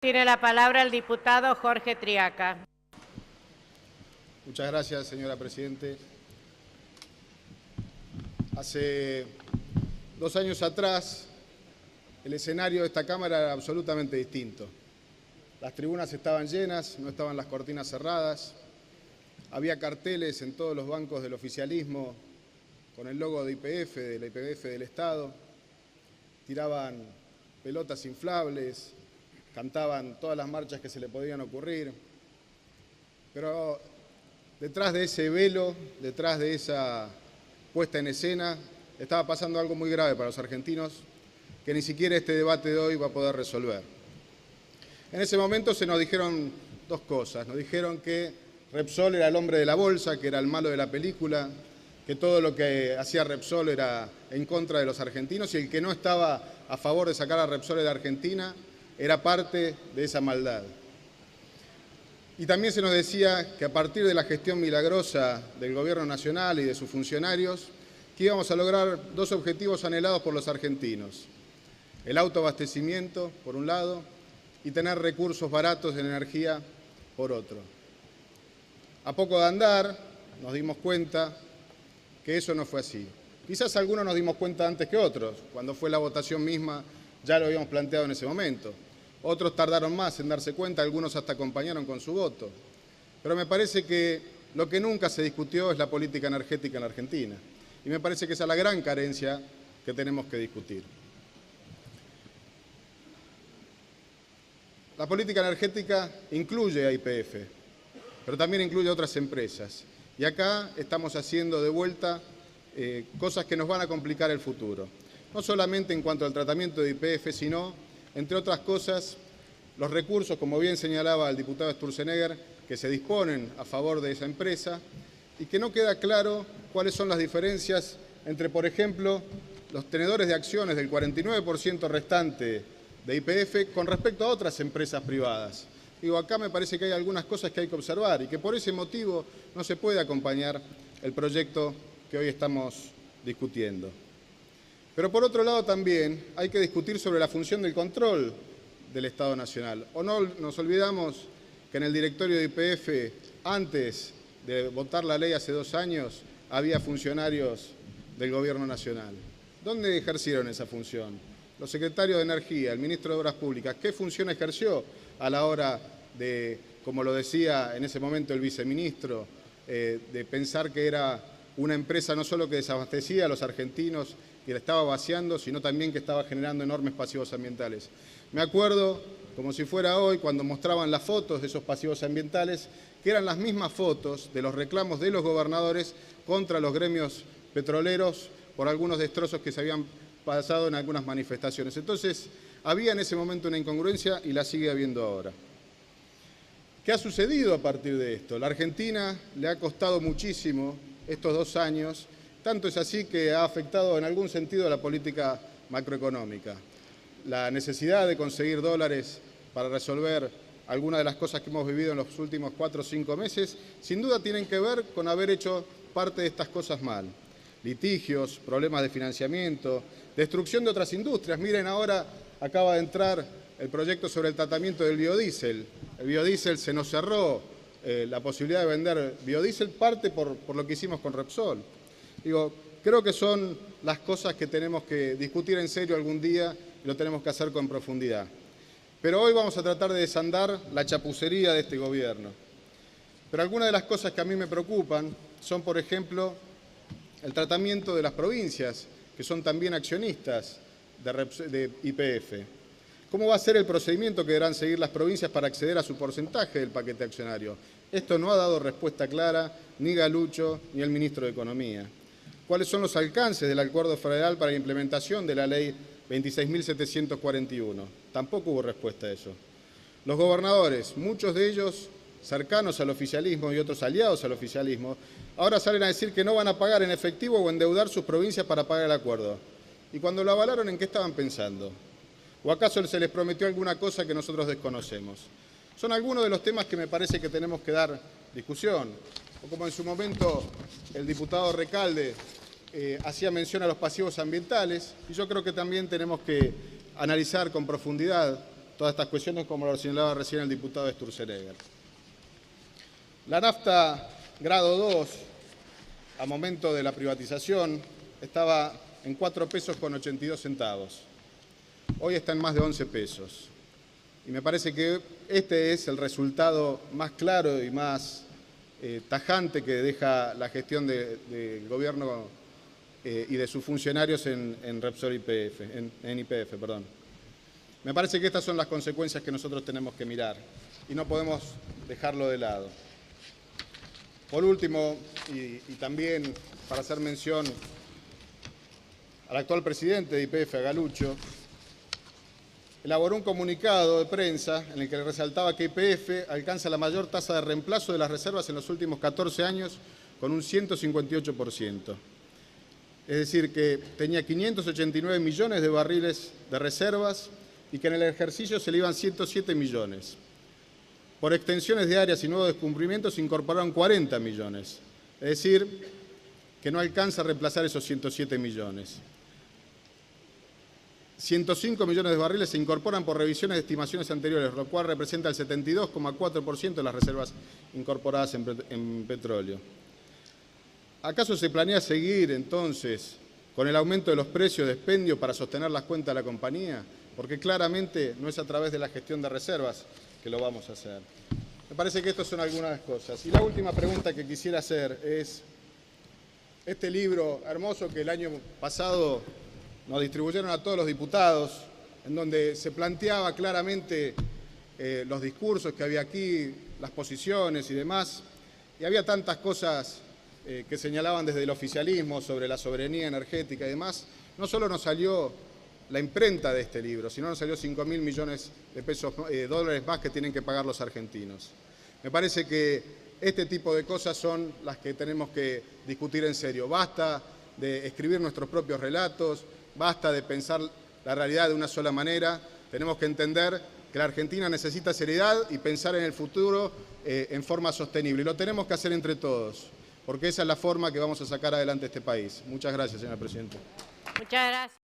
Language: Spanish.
Tiene la palabra el diputado Jorge Triaca. Muchas gracias, señora Presidente. Hace 2 años atrás, el escenario de esta Cámara era absolutamente distinto. Las tribunas estaban llenas, no estaban las cortinas cerradas, había carteles en todos los bancos del oficialismo con el logo de YPF, de la YPF del Estado, tiraban pelotas inflables, cantaban todas las marchas que se le podían ocurrir, pero detrás de ese velo, detrás de esa puesta en escena, estaba pasando algo muy grave para los argentinos que ni siquiera este debate de hoy va a poder resolver. En ese momento se nos dijeron dos cosas. Nos dijeron que Repsol era el hombre de la bolsa, que era el malo de la película, que todo lo que hacía Repsol era en contra de los argentinos y el que no estaba a favor de sacar a Repsol de la Argentina era parte de esa maldad. Y también se nos decía que a partir de la gestión milagrosa del Gobierno Nacional y de sus funcionarios, que íbamos a lograr dos objetivos anhelados por los argentinos: el autoabastecimiento, por un lado, y tener recursos baratos de energía, por otro. A poco de andar, nos dimos cuenta que eso no fue así. Quizás algunos nos dimos cuenta antes que otros. Cuando fue la votación misma, ya lo habíamos planteado en ese momento. Otros tardaron más en darse cuenta, algunos hasta acompañaron con su voto. Pero me parece que lo que nunca se discutió es la política energética en la Argentina. Y me parece que esa es la gran carencia que tenemos que discutir. La política energética incluye a YPF, pero también incluye a otras empresas. Y acá estamos haciendo de vuelta cosas que nos van a complicar el futuro. No solamente en cuanto al tratamiento de YPF, sino, entre otras cosas, los recursos, como bien señalaba el diputado Sturzenegger, que se disponen a favor de esa empresa y que no queda claro cuáles son las diferencias entre, por ejemplo, los tenedores de acciones del 49% restante de YPF con respecto a otras empresas privadas. Digo, acá me parece que hay algunas cosas que hay que observar y que por ese motivo no se puede acompañar el proyecto que hoy estamos discutiendo. Pero por otro lado también hay que discutir sobre la función del control del Estado Nacional. O no nos olvidamos que en el directorio de YPF, antes de votar la ley hace 2 años, había funcionarios del Gobierno Nacional. ¿Dónde ejercieron esa función? Los secretarios de Energía, el ministro de Obras Públicas, ¿qué función ejerció a la hora de, como lo decía en ese momento el viceministro, de pensar que era una empresa no solo que desabastecía a los argentinos y la estaba vaciando, sino también que estaba generando enormes pasivos ambientales? Me acuerdo, como si fuera hoy, cuando mostraban las fotos de esos pasivos ambientales, que eran las mismas fotos de los reclamos de los gobernadores contra los gremios petroleros por algunos destrozos que se habían pasado en algunas manifestaciones. Entonces, había en ese momento una incongruencia y la sigue habiendo ahora. ¿Qué ha sucedido a partir de esto? La Argentina le ha costado muchísimo estos 2 años, tanto es así que ha afectado en algún sentido a la política macroeconómica. La necesidad de conseguir dólares para resolver algunas de las cosas que hemos vivido en los últimos 4 o 5 meses, sin duda tienen que ver con haber hecho parte de estas cosas mal. Litigios, problemas de financiamiento, destrucción de otras industrias. Miren, ahora acaba de entrar el proyecto sobre el tratamiento del biodiesel. El biodiesel se nos cerró la posibilidad de vender biodiesel, parte por lo que hicimos con Repsol. Digo, creo que son las cosas que tenemos que discutir en serio algún día y lo tenemos que hacer con profundidad. Pero hoy vamos a tratar de desandar la chapucería de este gobierno. Pero algunas de las cosas que a mí me preocupan son, por ejemplo, el tratamiento de las provincias, que son también accionistas de YPF. ¿Cómo va a ser el procedimiento que deberán seguir las provincias para acceder a su porcentaje del paquete accionario? Esto no ha dado respuesta clara ni Galucho ni el ministro de Economía. ¿Cuáles son los alcances del acuerdo federal para la implementación de la ley 26.741? Tampoco hubo respuesta a eso. Los gobernadores, muchos de ellos cercanos al oficialismo y otros aliados al oficialismo, ahora salen a decir que no van a pagar en efectivo o endeudar sus provincias para pagar el acuerdo. Y cuando lo avalaron, ¿en qué estaban pensando? ¿O acaso se les prometió alguna cosa que nosotros desconocemos? Son algunos de los temas que me parece que tenemos que dar discusión. O como en su momento el diputado Recalde hacía mención a los pasivos ambientales, y yo creo que también tenemos que analizar con profundidad todas estas cuestiones, como lo señalaba recién el diputado Sturzenegger. La nafta grado 2, a momento de la privatización, estaba en 4 pesos con 82 centavos. Hoy está en más de 11 pesos. Y me parece que este es el resultado más claro y más tajante que deja la gestión del gobierno y de sus funcionarios en Repsol YPF, en YPF, perdón. Me parece que estas son las consecuencias que nosotros tenemos que mirar y no podemos dejarlo de lado. Por último, y también para hacer mención al actual presidente de YPF, a Galucho, elaboró un comunicado de prensa en el que le resaltaba que YPF alcanza la mayor tasa de reemplazo de las reservas en los últimos 14 años con un 158%. Es decir, que tenía 589 millones de barriles de reservas y que en el ejercicio se le iban 107 millones. Por extensiones de áreas y nuevos descubrimientos se incorporaron 40 millones. Es decir, que no alcanza a reemplazar esos 107 millones. 105 millones de barriles se incorporan por revisiones de estimaciones anteriores, lo cual representa el 72,4% de las reservas incorporadas en petróleo. ¿Acaso se planea seguir, entonces, con el aumento de los precios de expendio para sostener las cuentas de la compañía? Porque claramente no es a través de la gestión de reservas que lo vamos a hacer. Me parece que estas son algunas cosas. Y la última pregunta que quisiera hacer es, este libro hermoso que el año pasado nos distribuyeron a todos los diputados, en donde se planteaba claramente los discursos que había aquí, las posiciones y demás, y había tantas cosas que señalaban desde el oficialismo sobre la soberanía energética y demás. No solo nos salió la imprenta de este libro, sino nos salió 5.000 millones de dólares más que tienen que pagar los argentinos. Me parece que este tipo de cosas son las que tenemos que discutir en serio. Basta de escribir nuestros propios relatos, basta de pensar la realidad de una sola manera. Tenemos que entender que la Argentina necesita seriedad y pensar en el futuro en forma sostenible. Y lo tenemos que hacer entre todos, porque esa es la forma que vamos a sacar adelante este país. Muchas gracias, señora presidenta. Muchas gracias.